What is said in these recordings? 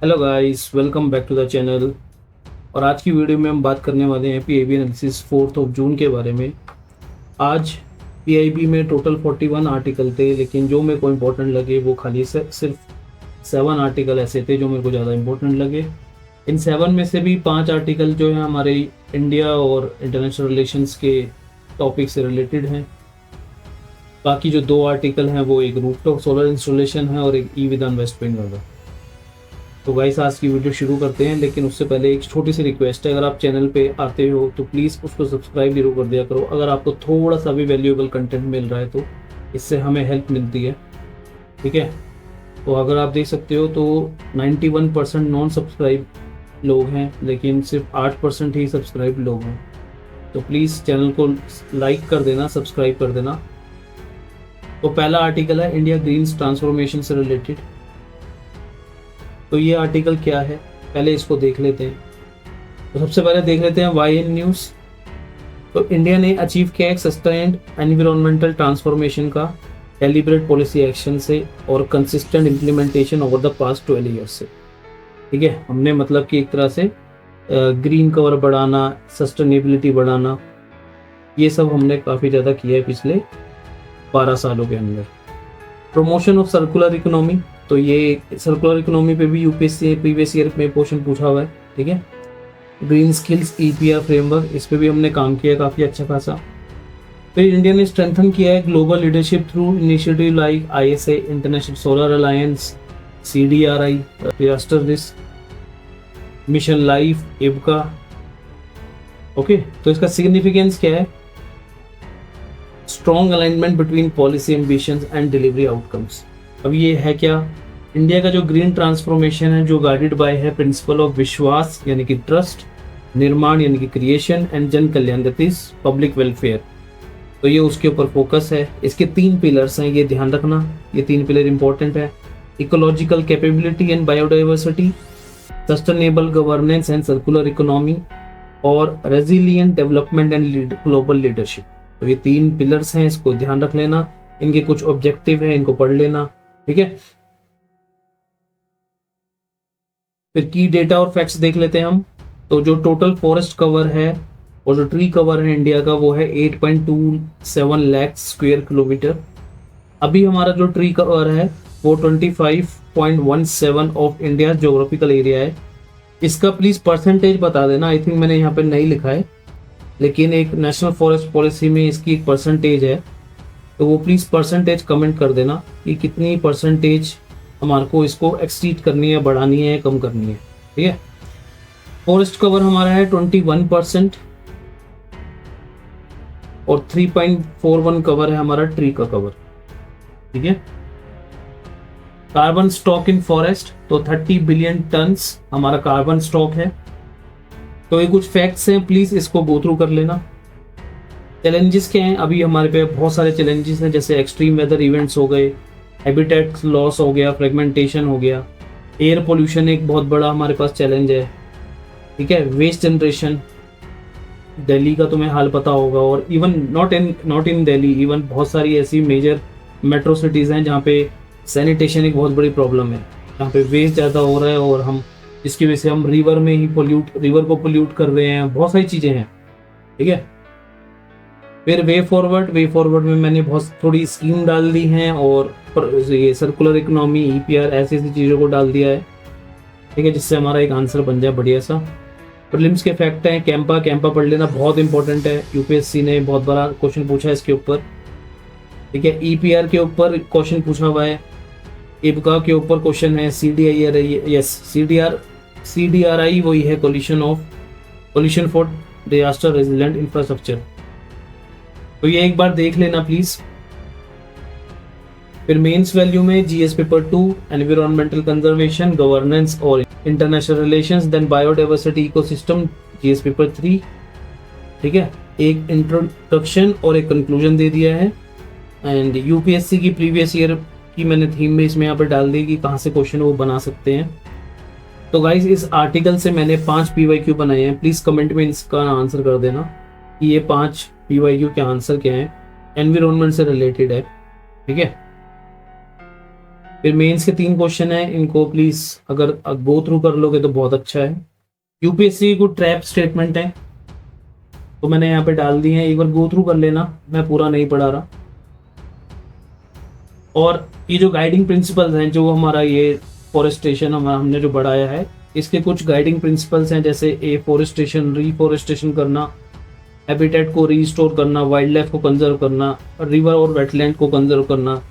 Hello guys, welcome back to the channel. और आज की वीडियो में हम बात करने वाले हैं पीआईबी एनालिसिस 4 जून के बारे में। आज पीआईबी में टोटल 41 आर्टिकल थे, लेकिन जो मेरे को इम्पोर्टेंट लगे वो खाली सिर्फ 7 आर्टिकल ऐसे थे जो मेरे को ज़्यादा इम्पोर्टेंट लगे। इन 7 में से भी 5 आर्टिकल जो है हमारे इंडिया और इंटरनेशनल रिलेशंस के टॉपिक से रिलेटेड हैं। बाकी जो 2 आर्टिकल हैं वो एक रूफटॉप सोलर इंस्टॉलेशन है और एक ई विधान वेस्ट बंगाल। तो गाइस आज की वीडियो शुरू करते हैं, लेकिन उससे पहले एक छोटी सी रिक्वेस्ट है। अगर आप चैनल पे आते हो तो प्लीज़ उसको सब्सक्राइब जरूर कर दिया करो। अगर आपको थोड़ा सा भी वैल्यूएबल कंटेंट मिल रहा है तो इससे हमें हेल्प मिलती है, ठीक है। तो अगर आप देख सकते हो तो 91% नॉन सब्सक्राइब लोग हैं, लेकिन सिर्फ 8% ही सब्सक्राइब लोग हैं। तो प्लीज़ चैनल को लाइक कर देना, सब्सक्राइब कर देना। तो पहला आर्टिकल है इंडिया ग्रीन ट्रांसफॉर्मेशन से रिलेटेड। तो ये आर्टिकल क्या है, पहले इसको देख लेते हैं। तो सबसे पहले देख लेते हैं YN न्यूज़। तो इंडिया ने अचीव किया एक सस्टेन्ड एनवायरमेंटल ट्रांसफॉर्मेशन का डेलिब्रेट पॉलिसी एक्शन से और consistent implementation over the past 12 years से, ठीक है। हमने मतलब कि एक तरह से ग्रीन कवर बढ़ाना, सस्टेनेबिलिटी बढ़ाना, ये सब हमने काफ़ी ज़्यादा किया है पिछले 12 सालों के अंदर। प्रमोशन ऑफ सर्कुलर इकोनॉमी, तो ये सर्कुलर इकोनॉमी पे भी यूपीएससी प्रीवियस ईयर में क्वेश्चन पूछा हुआ है, ठीक है। ग्रीन स्किल्स EPR फ्रेमवर्क, इस पे भी हमने काम किया काफ़ी अच्छा खासा। फिर इंडिया ने स्ट्रेंथन किया है global leadership through initiative like ISA, international solar alliance, CDRI, राष्ट्र risk mission life, IBCA। Okay, तो इसका सिग्निफिकेंस क्या है? Strong alignment between policy ambitions and delivery outcomes. अब ये है क्या? इंडिया का जो ग्रीन ट्रांसफॉर्मेशन है जो गाइडेड बाय है प्रिंसिपल ऑफ विश्वास यानी कि ट्रस्ट, निर्माण यानी कि क्रिएशन, एंड जन कल्याण दैट इज पब्लिक वेलफेयर। तो ये उसके ऊपर फोकस है। इसके 3 पिलर्स हैं, ये ध्यान रखना, ये 3 पिलर इंपॉर्टेंट है। Ecological capability and biodiversity, sustainable governance and circular economy, और resilient development and global leadership. तो ये 3 पिलर्स हैं, इसको ध्यान रख लेना। इनके कुछ ऑब्जेक्टिव है, इनको पढ़ लेना, ठीक है। फिर की डेटा और फैक्ट्स देख लेते हैं हम। तो जो टोटल फॉरेस्ट कवर है और जो ट्री कवर है इंडिया का वो है 8.27 लाख स्क्वायर किलोमीटर। अभी हमारा जो ट्री कवर है वो 25.17 ऑफ इंडिया ज्योग्राफिकल एरिया है। इसका प्लीज परसेंटेज बता देना। आई थिंक मैंने यहाँ पे नहीं लिखा है, लेकिन एक नेशनल फॉरेस्ट पॉलिसी में इसकी एक परसेंटेज है, तो वो प्लीज़ परसेंटेज कमेंट कर देना कि कितनी परसेंटेज हमारे को इसको एक्सीड करनी है, बढ़ानी है, कम करनी है, ठीक है। फॉरेस्ट कवर हमारा है 21% और 3.41 कवर है हमारा ट्री का कवर, ठीक है। कार्बन स्टॉक इन फॉरेस्ट, तो 30 बिलियन टन्स हमारा कार्बन स्टॉक है। तो ये कुछ फैक्ट्स हैं, प्लीज इसको गो थ्रू कर लेना। चैलेंजेस क्या हैं? अभी हमारे पे बहुत सारे चैलेंजेस हैं, जैसे एक्सट्रीम वेदर इवेंट्स हो गए, हैबिटेट लॉस हो गया, फ्रेगमेंटेशन हो गया, एयर पोल्यूशन एक बहुत बड़ा हमारे पास चैलेंज है, ठीक है। वेस्ट जनरेशन, दिल्ली का तुम्हें हाल पता होगा, और even not in Delhi, even बहुत सारी ऐसी मेजर मेट्रो सिटीज़ हैं जहाँ पे सैनिटेशन एक बहुत बड़ी प्रॉब्लम है, जहाँ पे वेस्ट ज़्यादा हो रहा है और हम इसकी वजह से हम रिवर में ही रिवर को पोल्यूट कर रहे हैं। बहुत सारी चीज़ें हैं, ठीक है। फिर वे फॉरवर्ड में मैंने बहुत थोड़ी स्कीम डाल दी हैं, और ये सर्कुलर इकोनॉमी, EPR, ऐसी ऐसी चीज़ों को डाल दिया है, ठीक है, जिससे हमारा एक आंसर बन जाए बढ़िया सा। प्रीलिम्स के फैक्ट हैं, कैंपा पढ़ लेना, बहुत इंपॉर्टेंट है। यूपीएससी ने बहुत बड़ा क्वेश्चन पूछा है इसके ऊपर, ठीक है। EPR के ऊपर क्वेश्चन पूछा हुआ है, IBCA के ऊपर क्वेश्चन है, CDRI वही है, coalition for disaster resilient infrastructure. तो ये एक बार देख लेना प्लीज। फिर मेंस वैल्यू में GS paper 2 environmental conservation, governance और international relations, then biodiversity ecosystem GS paper 3, ठीक है। एक इंट्रोडक्शन और एक कंक्लूजन दे दिया है। एंड यूपीएससी की प्रीवियस ईयर की मैंने थीम में इसमें यहाँ पर डाल दी कि कहाँ से क्वेश्चन वो बना सकते हैं। तो गाइज इस आर्टिकल से मैंने 5 PYQ बनाए हैं, प्लीज कमेंट में इसका आंसर कर देना कि ये 5 PYQ के आंसर क्या हैं, एनवायरमेंट से रिलेटेड है, ठीक है। फिर मेंस के 3 क्वेश्चन है, इनको प्लीज अगर गो थ्रू कर लोगे तो बहुत अच्छा है। यूपीएससी की कुछ ट्रैप स्टेटमेंट है तो मैंने यहाँ पे डाल दिए हैं, एक बार गो थ्रू कर लेना, मैं पूरा नहीं पढ़ा रहा। और ये जो गाइडिंग प्रिंसिपल्स हैं, जो हमारा ये फॉरेस्टेशन हमने जो बढ़ाया है, इसके कुछ गाइडिंग प्रिंसिपल्स हैं, जैसे एफोरेस्टेशन, रिफोरेस्टेशन करना, हैबिटेट को रीस्टोर करना, वाइल्ड लाइफ को कंजर्व करना, रिवर और वेटलैंड को कंजर्व करना,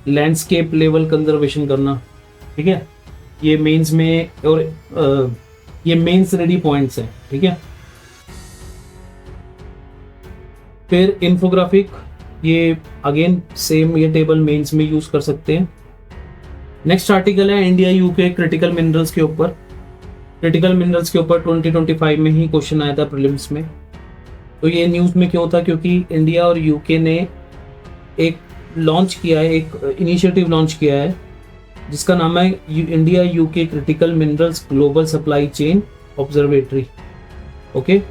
लैंडस्केप लेवल कंजर्वेशन करना। ठीक है, ये मेंस में और ये मेंस रेडी पॉइंट्स हैं। ठीक है, फिर इन्फोग्राफिक, ये अगेन सेम ये टेबल मेंस में यूज कर सकते हैं। नेक्स्ट आर्टिकल है इंडिया यूके क्रिटिकल मिनरल्स के ऊपर। क्रिटिकल मिनरल्स के ऊपर 2025 में ही क्वेश्चन आया था प्रीलिम्स में। तो ये न्यूज़ में क्यों था, क्योंकि इंडिया और यूके ने एक लॉन्च किया है, एक इनिशिएटिव लॉन्च किया है जिसका नाम है India UK critical minerals global supply chain observatory. Okay,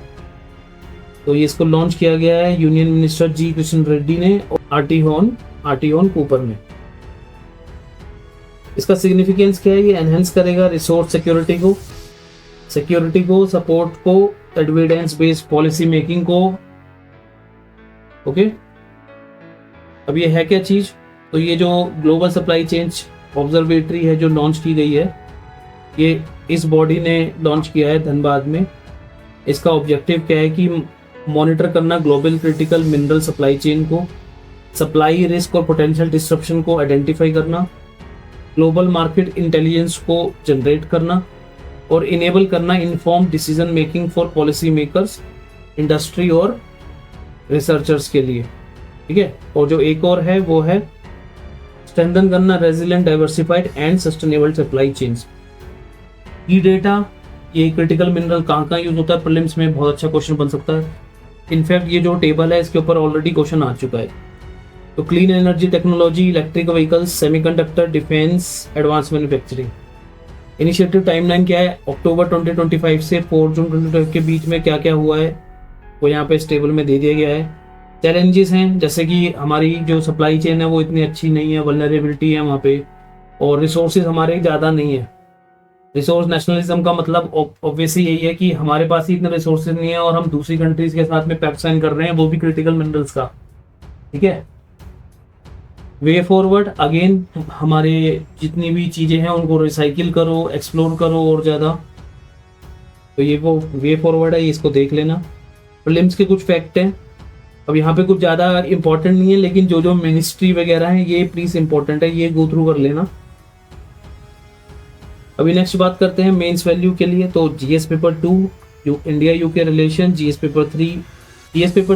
तो ये इसको लॉन्च किया गया है यूनियन मिनिस्टर जी किशन रेड्डी ने और आर्टियोन कूपर ने। इसका सिग्निफिकेंस क्या है, ये एनहेंस करेगा रिसोर्स सिक्योरिटी को, सपोर्ट को, एविडेंस बेस्ड पॉलिसी मेकिंग को। ओके, अब ये है क्या चीज, तो ये जो ग्लोबल सप्लाई चेन ऑब्जर्वेटरी है जो लॉन्च की गई है, ये इस बॉडी ने लॉन्च किया है धनबाद में। इसका ऑब्जेक्टिव क्या है कि मॉनिटर करना global critical mineral supply chain को, सप्लाई रिस्क और पोटेंशियल डिस्ट्रप्शन को आइडेंटिफाई करना, ग्लोबल मार्केट इंटेलिजेंस को जनरेट करना और इनेबल करना inform decision making for policy makers, industry और रिसर्चर्स के लिए। ठीक है, और जो एक और है वो है स्ट्रेंथन करना resilient, diversified and sustainable supply chains. E data, ये क्रिटिकल मिनरल कहाँ यूज होता है, प्रीलिम्स में बहुत अच्छा क्वेश्चन बन सकता है। इनफैक्ट ये जो टेबल है इसके ऊपर ऑलरेडी क्वेश्चन आ चुका है। तो clean energy technology, electric vehicles, semiconductor, defence, advance manufacturing. Initiative timeline क्या है, अक्टूबर 2025 से 4 जून 2025 के बीच में क्या क्या हुआ है वो यहाँ पे इस टेबल में दे दिया गया है। चैलेंजेस हैं जैसे कि हमारी जो सप्लाई चेन है वो इतनी अच्छी नहीं है, वल्नरेबिलिटी है वहाँ पे, और रिसोर्सेज हमारे ज़्यादा नहीं है। रिसोर्स नेशनलिज्म का मतलब ऑब्वियसली यही है कि हमारे पास ही इतने रिसोर्सेज नहीं है और हम दूसरी कंट्रीज के साथ में पैक्ट साइन कर रहे हैं, वो भी क्रिटिकल मिनरल्स का। ठीक है, वे फॉरवर्ड, अगेन हमारे जितनी भी चीज़ें हैं उनको रिसाइकिल करो, एक्सप्लोर करो और ज़्यादा। तो ये वो वे फॉरवर्ड है, इसको देख लेना। प्रीलिम्स के कुछ फैक्ट हैं, अब यहाँ पे कुछ ज़्यादा इंपॉर्टेंट नहीं है, लेकिन जो जो मिनिस्ट्री वगैरह है ये प्लीज़ इंपॉर्टेंट है, ये गो थ्रू कर लेना। अभी नेक्स्ट बात करते हैं मेंस वैल्यू के लिए। तो GS paper 2 India UK relation, GS paper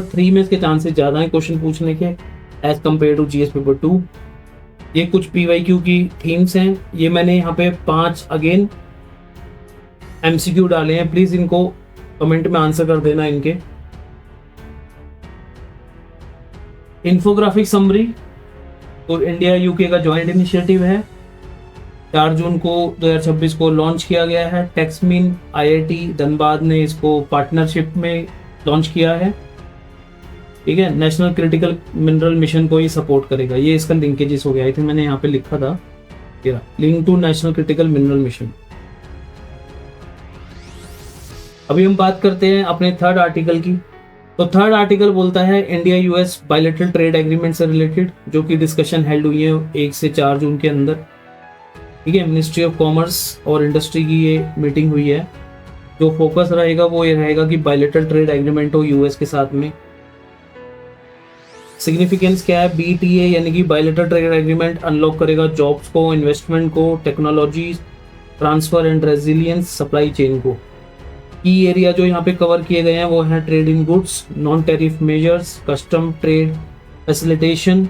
3 में इसके चांसेस ज़्यादा हैं क्वेश्चन पूछने के as compared to GS paper 2। ये कुछ पीवाईक्यू की थीम्स हैं, ये मैंने यहाँ पे 5 अगेन एमसीक्यू डाले हैं, प्लीज इनको कमेंट में आंसर कर देना इनके। इन्फोग्राफिक समरी, तो इंडिया यूके का ज्वाइंट इनिशिएटिव है, 4 जून को 2026 को लॉन्च किया गया है। टेक्समीन आईआईटी धनबाद ने इसको पार्टनरशिप में लॉन्च किया है। ठीक है, नेशनल क्रिटिकल मिनरल मिशन को ही सपोर्ट करेगा, ये इसका लिंकेजेस हो गया। आई थिंक मैंने यहाँ पे लिखा था link to national critical mineral mission. अभी हम बात करते हैं अपने थर्ड आर्टिकल की। तो थर्ड आर्टिकल बोलता है India US bilateral trade agreement से रिलेटेड, जो कि डिस्कशन हेल्ड हुई है 1 से 4 जून के अंदर। ठीक है, मिनिस्ट्री ऑफ कॉमर्स और इंडस्ट्री की ये मीटिंग हुई है। जो फोकस रहेगा वो ये रहेगा कि बायलैटरल ट्रेड एग्रीमेंट हो यूएस के साथ में। सिग्निफिकेंस क्या है, बीटीए यानी कि बायलैटरल ट्रेड एग्रीमेंट अनलॉक करेगा जॉब्स को, इन्वेस्टमेंट को, technology transfer and resilience supply chain को। की एरिया जो यहाँ पे कवर किए गए हैं वो है trade in goods, non tariff measures, custom trade facilitation,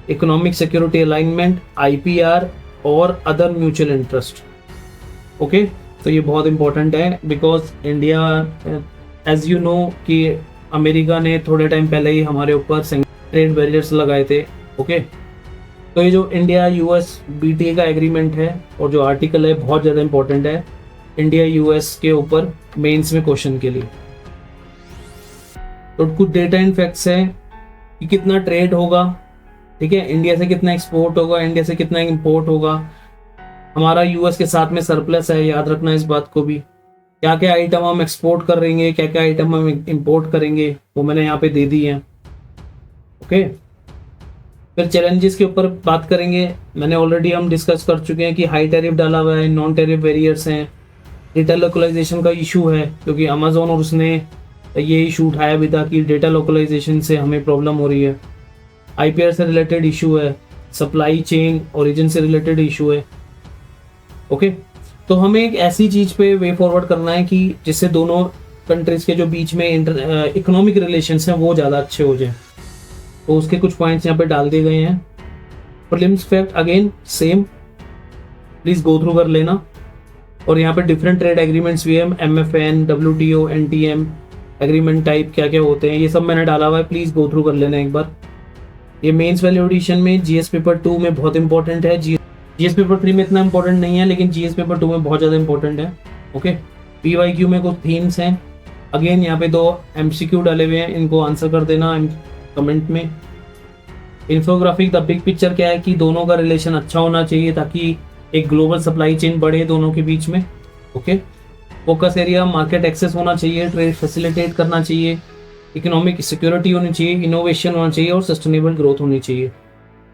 economic security alignment, IPR और अदर म्यूचुअल इंटरेस्ट। ओके, तो ये बहुत इंपॉर्टेंट है because India as you know कि अमेरिका ने थोड़े टाइम पहले ही हमारे ऊपर ट्रेड बैरियर्स लगाए थे। ओके, तो ये जो इंडिया यूएस बीटीए का एग्रीमेंट है और जो आर्टिकल है बहुत ज़्यादा इंपॉर्टेंट है इंडिया यूएस के ऊपर मेंस में क्वेश्चन के लिए। तो कुछ डेटा एंड फैक्ट्स हैं कि कितना ट्रेड होगा ठीक है, इंडिया से कितना एक्सपोर्ट होगा, इंडिया से कितना इंपोर्ट होगा, हमारा यूएस के साथ में सरप्लस है, याद रखना इस बात को भी। क्या क्या आइटम हम एक्सपोर्ट कर रहेंगे, क्या क्या आइटम हम इंपोर्ट करेंगे, वो मैंने यहाँ पे दे दी है। ओके, फिर चैलेंजेस के ऊपर बात करेंगे। मैंने ऑलरेडी हम डिस्कस कर चुके हैं कि हाई टैरिफ डाला हुआ है, नॉन टैरिफ बैरियर्स हैं, डेटा लोकलाइजेशन का इशू है, क्योंकि अमेजोन और उसने ये इशू उठाया भी था कि डेटा लोकलाइजेशन से हमें प्रॉब्लम हो रही है। आईपीआर से रिलेटेड इशू है, सप्लाई चेन ओरिजिन से रिलेटेड इशू है। ओके, तो हमें एक ऐसी चीज पे वे फॉरवर्ड करना है कि जिससे दोनों कंट्रीज के जो बीच में इकोनॉमिक रिलेशंस हैं वो ज़्यादा अच्छे हो जाएं। तो उसके कुछ पॉइंट्स यहाँ पे डाल दिए गए हैं। Prelims fact again same, please go through कर लेना। और यहाँ पे डिफरेंट ट्रेड एग्रीमेंट्स भी है, MFN, WTO, NTM agreement type क्या क्या होते हैं, ये सब मैंने डाला हुआ है, प्लीज गो थ्रू कर लेना एक बार। ये मेंस वैल्यू एडिशन में जीएस पेपर 2 में बहुत इंपॉर्टेंट है, जीएस पेपर 3 में इतना इंपॉर्टेंट नहीं है, लेकिन जीएस पेपर 2 में बहुत ज़्यादा इंपॉर्टेंट है। ओके, PYQ में कुछ थीम्स हैं, अगेन यहाँ पे 2 MCQ डाले हुए हैं, इनको आंसर कर देना कमेंट में। इन्फोग्राफिक द बिग पिक्चर क्या है कि दोनों का रिलेशन अच्छा होना चाहिए ताकि एक ग्लोबल सप्लाई चेन बढ़े दोनों के बीच में। Okay, focus area market access होना चाहिए, ट्रेड फैसिलिटेट करना चाहिए, इकोनॉमिक सिक्योरिटी होनी चाहिए, इनोवेशन होना चाहिए और सस्टेनेबल ग्रोथ होनी चाहिए।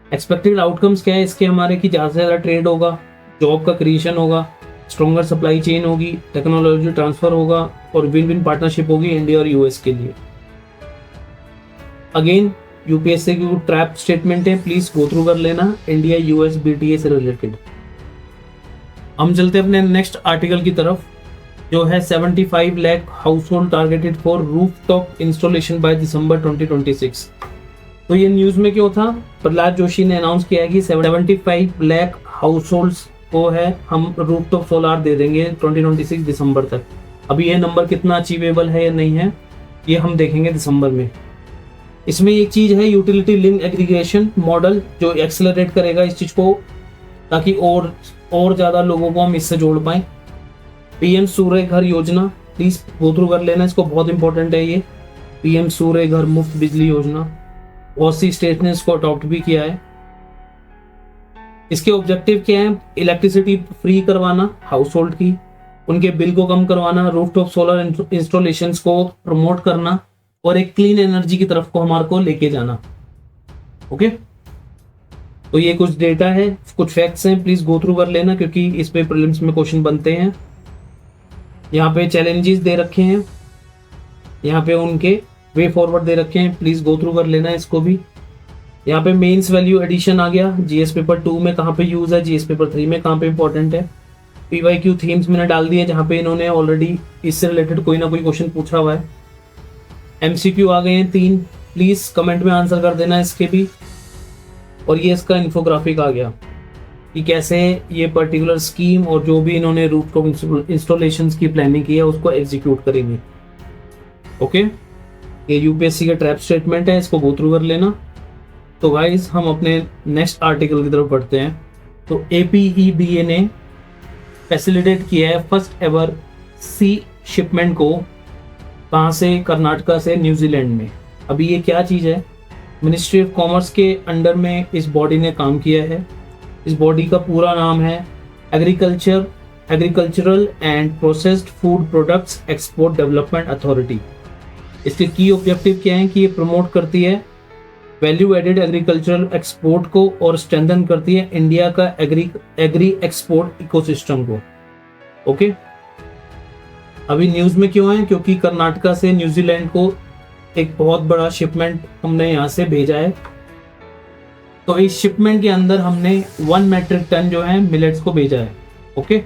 एक्सपेक्टेड आउटकम्स क्या है इसके हमारे कि ज़्यादा से ज़्यादा ट्रेड होगा, जॉब का क्रिएशन होगा, स्ट्रॉन्गर सप्लाई चेन होगी, टेक्नोलॉजी ट्रांसफर होगा और विन विन पार्टनरशिप होगी इंडिया और यूएस के लिए। अगेन यूपीएससी की ट्रैप स्टेटमेंट है, प्लीज गो थ्रू कर लेना, इंडिया यूएस BTA से रिलेटेड। हम चलते अपने नेक्स्ट आर्टिकल की तरफ, जो है 75 lakh house hold targeted for rooftop installation by December 2026। तो ये न्यूज में क्यों था, प्रहलाद जोशी ने अनाउंस किया है कि 75 लाख हाउस होल्ड्स को है हम रूफटॉप सोलार दे देंगे 2026 दिसंबर तक। अभी ये नंबर कितना अचीवेबल है या नहीं है ये हम देखेंगे दिसंबर में। इसमें एक चीज है यूटिलिटी लिंक एग्रीगेशन मॉडल, जो एक्सेलरेट करेगा इस चीज को ताकि और ज्यादा लोगों को हम इससे जोड़ पाए। PM सूर्य घर योजना, प्लीज गो थ्रू कर लेना, इसको बहुत इंपॉर्टेंट है ये। PM सूर्य घर मुफ्त बिजली योजना, बहुत सी स्टेट ने इसको अडॉप्ट भी किया है। इसके ऑब्जेक्टिव क्या है, इलेक्ट्रिसिटी फ्री करवाना हाउस होल्ड की, उनके बिल को कम करवाना, रूफटॉप सोलर इंस्टॉलेशंस को प्रमोट करना और एक क्लीन एनर्जी की तरफ को हमारे को लेके जाना। ओके, तो ये कुछ डेटा है, कुछ फैक्ट्स हैं, प्लीज गो थ्रू कर लेना क्योंकि इस पे प्रीलिम्स में क्वेश्चन बनते हैं। यहाँ पे चैलेंजेस दे रखे हैं, यहाँ पे उनके वे फॉरवर्ड दे रखे हैं, प्लीज गो थ्रू कर लेना इसको भी। यहाँ पे मेंस वैल्यू एडिशन आ गया, जीएस पेपर 2 में कहाँ पे यूज है, जीएस पेपर 3 में कहाँ पे इंपॉर्टेंट है। PYQ थीम्स मैंने डाल दिए जहाँ पे इन्होंने ऑलरेडी इससे रिलेटेड कोई ना कोई क्वेश्चन पूछा हुआ है। MCQ आ गए हैं 3, प्लीज कमेंट में आंसर कर देना इसके भी। और ये इसका इन्फोग्राफिक आ गया कि कैसे ये पर्टिकुलर स्कीम और जो भी इन्होंने रूफटॉप इंस्टॉलेशंस की प्लानिंग की है उसको एग्जीक्यूट करेंगे। ओके, ये यूपीएससी का ट्रैप स्टेटमेंट है, इसको गो थ्रू कर लेना। तो गाइस हम अपने नेक्स्ट आर्टिकल की तरफ बढ़ते हैं। तो APEBA ने फैसिलिटेट किया है फर्स्ट एवर सी शिपमेंट को, कहाँ से, कर्नाटका से न्यूजीलैंड में। अभी ये क्या चीज़ है, मिनिस्ट्री ऑफ कॉमर्स के अंडर में इस बॉडी ने काम किया है। इस बॉडी का पूरा नाम है agricultural and processed food products export development authority. इसके की ऑब्जेक्टिव क्या है कि ये प्रमोट करती है वैल्यू एडेड एग्रीकल्चरल एक्सपोर्ट को और स्ट्रेंथन करती है इंडिया का एग्री एक्सपोर्ट इकोसिस्टम को। ओके, अभी न्यूज में क्यों है, क्योंकि कर्नाटका से न्यूजीलैंड को एक बहुत बड़ा शिपमेंट हमने यहाँ से भेजा है। तो इस शिपमेंट के अंदर हमने 1 मैट्रिक टन जो है मिलेट्स को भेजा है। ओके,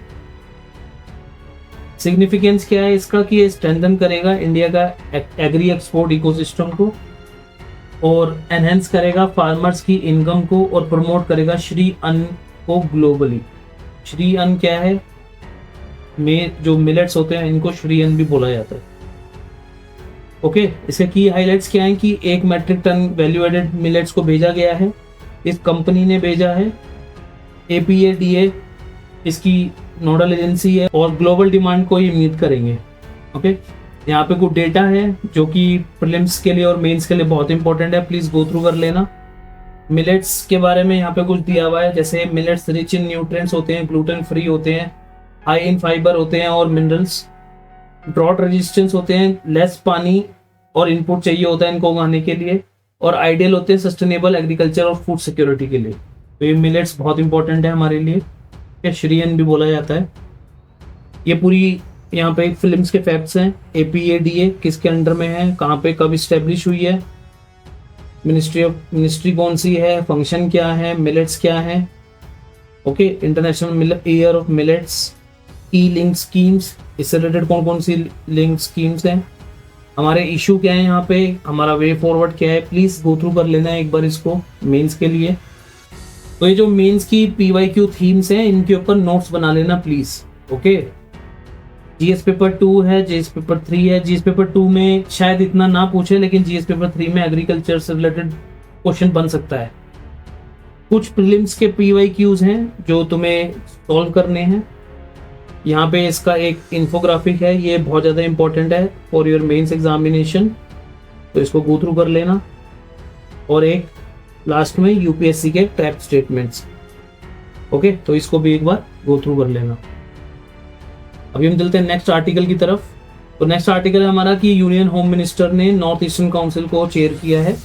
सिग्निफिकेंस क्या है इसका कि ये स्ट्रेंथन करेगा इंडिया का एग्री एक्सपोर्ट इकोसिस्टम को और एनहेंस करेगा फार्मर्स की इनकम को और प्रमोट करेगा श्री अन्न को ग्लोबली। श्री अन्न क्या है, में जो मिलेट्स होते हैं इनको श्री अन्न भी बोला जाता है। ओके, इसके की हाइलाइट्स क्या है कि 1 metric ton value added millets को भेजा गया है, इस कंपनी ने भेजा है। APADA इसकी नोडल एजेंसी है और ग्लोबल डिमांड को ये मीट करेंगे। ओके, यहाँ पे कुछ डेटा है जो कि प्रीलिम्स के लिए और मेंस के लिए बहुत इंपॉर्टेंट है, प्लीज गो थ्रू कर लेना। मिलेट्स के बारे में यहाँ पे कुछ दिया हुआ है, जैसे मिलेट्स रिच इन न्यूट्रिएंट्स होते हैं, ग्लूटेन फ्री होते हैं, हाई इन फाइबर होते हैं और मिनरल्स, ड्रॉट रेजिस्टेंस होते हैं, लेस पानी और इनपुट चाहिए होता है इनको उगाने के लिए, और आइडियल होते हैं सस्टेनेबल एग्रीकल्चर और फूड सिक्योरिटी के लिए। तो ये मिलेट्स बहुत इंपॉर्टेंट है हमारे लिए, या श्रीयन भी बोला जाता है। ये पूरी यहाँ पे फिल्म्स के फैक्ट्स हैं। APADA किसके अंडर में है, कहाँ पे कब इस्टेब्लिश हुई है, मिनिस्ट्री कौन सी है, फंक्शन क्या है, मिलेट्स क्या है। Okay, international year of millets, E link schemes, इससे रिलेटेड कौन कौन सी लिंक स्कीम्स हैं, हमारे इशू क्या है, यहाँ पे हमारा वे फॉरवर्ड क्या है। प्लीज गो थ्रू कर लेना है एक बार इसको मेंस के लिए। तो ये जो मेंस की PYQ थीम्स हैं इनके ऊपर नोट्स बना लेना प्लीज। ओके, GS पेपर 2 है, GS पेपर 3 है। GS पेपर 2 में शायद इतना ना पूछे, लेकिन GS पेपर 3 में एग्रीकल्चर से रिलेटेड क्वेश्चन बन सकता है। कुछ प्रीलिम्स के PYQs हैं जो तुम्हें सॉल्व करने हैं। यहाँ पे इसका एक इन्फोग्राफिक है, ये बहुत ज़्यादा इंपॉर्टेंट है फॉर योर मेंस एग्जामिनेशन, तो इसको गो थ्रू कर लेना। और एक लास्ट में UPSC के ट्रैप स्टेटमेंट्स। ओके, तो इसको भी एक बार गो थ्रू कर लेना। अभी हम चलते हैं नेक्स्ट आर्टिकल की तरफ। तो नेक्स्ट आर्टिकल है हमारा कि यूनियन होम मिनिस्टर ने नॉर्थ ईस्टर्न काउंसिल को चेयर किया है।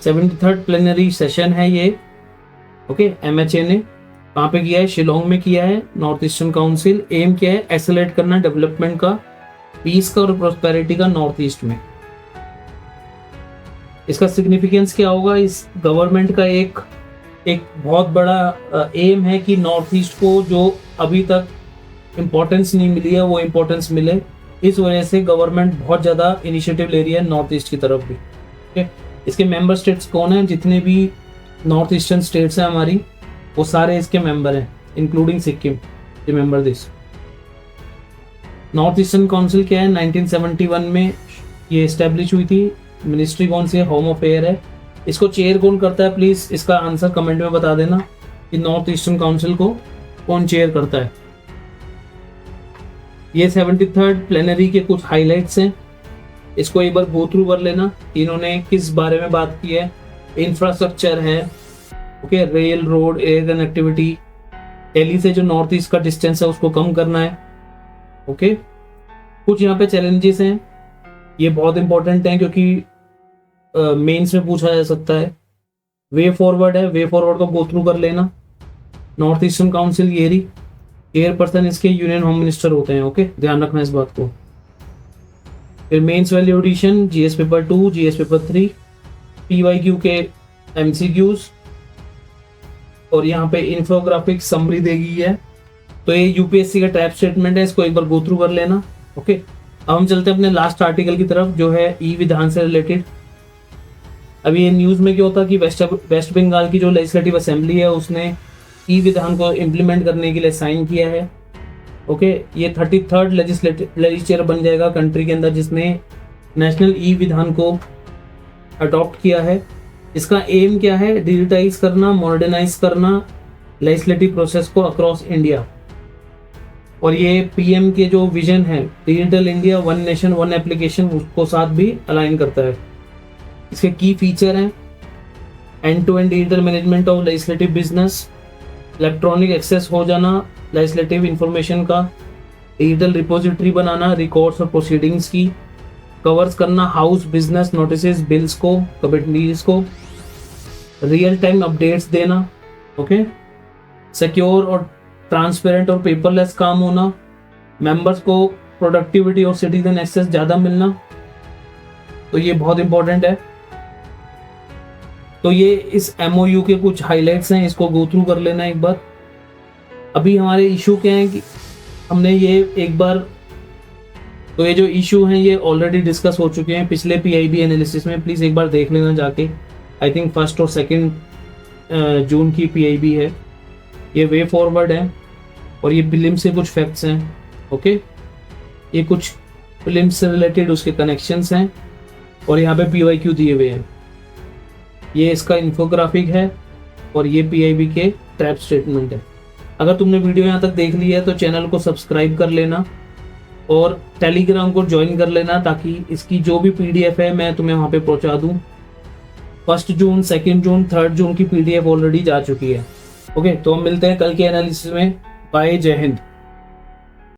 73rd प्लेनरी सेशन है ये। ओके, MHA ने कहाँ पे किया है, शिलोंग में किया है। नॉर्थ ईस्टर्न काउंसिल एम क्या है, एक्सेलरेट करना डेवलपमेंट का, पीस का और प्रोस्पेरिटी का नॉर्थ ईस्ट में। इसका सिग्निफिकेंस क्या होगा, इस गवर्नमेंट का एक बहुत बड़ा एम है कि नॉर्थ ईस्ट को जो अभी तक इम्पोर्टेंस नहीं मिली है वो इम्पोर्टेंस मिले। इस वजह से गवर्नमेंट बहुत ज़्यादा इनिशिएटिव ले रही है नॉर्थ ईस्ट की तरफ भी। ओके, इसके मेंबर स्टेट्स कौन हैं, जितने भी नॉर्थ ईस्टर्न स्टेट्स हैं हमारी, वो सारे इसके मेंबर हैं, including Sikkim. Remember this. North Eastern council क्या है, 1971 में ये इस्टेब्लिश हुई थी। मिनिस्ट्री कौन सी है, होम अफेयर है। इसको चेयर कौन करता है, प्लीज इसका आंसर कमेंट में बता देना कि नॉर्थ ईस्टर्न काउंसिल को कौन चेयर करता है। ये 73rd प्लेनरी के कुछ हाइलाइट्स हैं, इसको एक बार गो थ्रू कर लेना। इन्होंने किस बारे में बात की है, इंफ्रास्ट्रक्चर है। Okay, rail, road, air connectivity, Delhi से जो नॉर्थ ईस्ट का डिस्टेंस है उसको कम करना है। ओके, कुछ यहाँ पे चैलेंजेस हैं, ये बहुत इंपॉर्टेंट हैं क्योंकि मेंस में पूछा जा सकता है। वे फॉरवर्ड है, वे फॉरवर्ड को गो थ्रू कर लेना। नॉर्थ ईस्टर्न काउंसिल ये चेयरपर्सन इसके यूनियन होम मिनिस्टर होते हैं। ओके, ध्यान रखना इस बात को। फिर mains value addition, GS paper 2, GS paper 3, PYQ के MCQs, और यहाँ पे इंफोग्राफिक समरी देगी है। तो ये UPSC का ट्रैप स्टेटमेंट है, इसको एक बार गो थ्रू कर लेना। ओके, अब हम चलते हैं अपने लास्ट आर्टिकल की तरफ जो है ई विधान से रिलेटेड। अभी ये न्यूज़ में क्या होता है कि वेस्ट बंगाल की जो लेजिस्लेटिव असेंबली है उसने ई विधान को इम्प्लीमेंट करने के लिए साइन किया है। ओके, ये 33rd लेजिस्लेचर बन जाएगा कंट्री के अंदर जिसने नेशनल ई विधान को अडॉप्ट किया है। इसका एम क्या है, डिजिटाइज करना, मॉडर्नाइज करना लेजिस्लेटिव प्रोसेस को अक्रॉस इंडिया। और ये PM के जो विजन है digital India, one nation one application, उसको साथ भी अलाइन करता है। इसके की फीचर हैं end to end digital management of legislative business, electronic access हो जाना लेजिस्लेटिव इंफॉर्मेशन का, डिजिटल रिपोजिटरी बनाना रिकॉर्ड्स और प्रोसीडिंग्स की, कवर्स करना हाउस बिजनेस नोटिस बिल्स को, कमिटीज को, रियल टाइम अपडेट्स देना। ओके, सिक्योर और ट्रांसपेरेंट और पेपरलेस काम होना, मेंबर्स को प्रोडक्टिविटी और सिटीजन एक्सेस ज़्यादा मिलना। तो ये बहुत इंपॉर्टेंट है। तो ये इस MOU के कुछ हाइलाइट्स हैं, इसको गो थ्रू कर लेना एक बार। अभी हमारे इशू क्या है कि हमने ये एक बार, तो ये जो इशू हैं ये ऑलरेडी डिस्कस हो चुके हैं पिछले PIB एनालिसिस में, प्लीज़ एक बार देख लेना जाके। आई थिंक 1 और 2 जून की PIB है। ये वे फॉरवर्ड है और ये फिल्म से कुछ फैक्ट्स हैं। ओके, ये कुछ फिल्म से रिलेटेड उसके कनेक्शंस हैं और यहाँ पे PYQ दिए हुए हैं। ये इसका इन्फोग्राफिक है और ये PIB के ट्रैप स्टेटमेंट है। अगर तुमने वीडियो यहाँ तक देख ली है तो चैनल को सब्सक्राइब कर लेना और टेलीग्राम को ज्वाइन कर लेना ताकि इसकी जो भी PDF है मैं तुम्हें वहाँ पे पहुँचा दूँ। 1 जून, 2 जून, 3 जून की PDF ऑलरेडी जा चुकी है। ओके, तो हम मिलते हैं कल के एनालिसिस में। बाय, जय हिंद।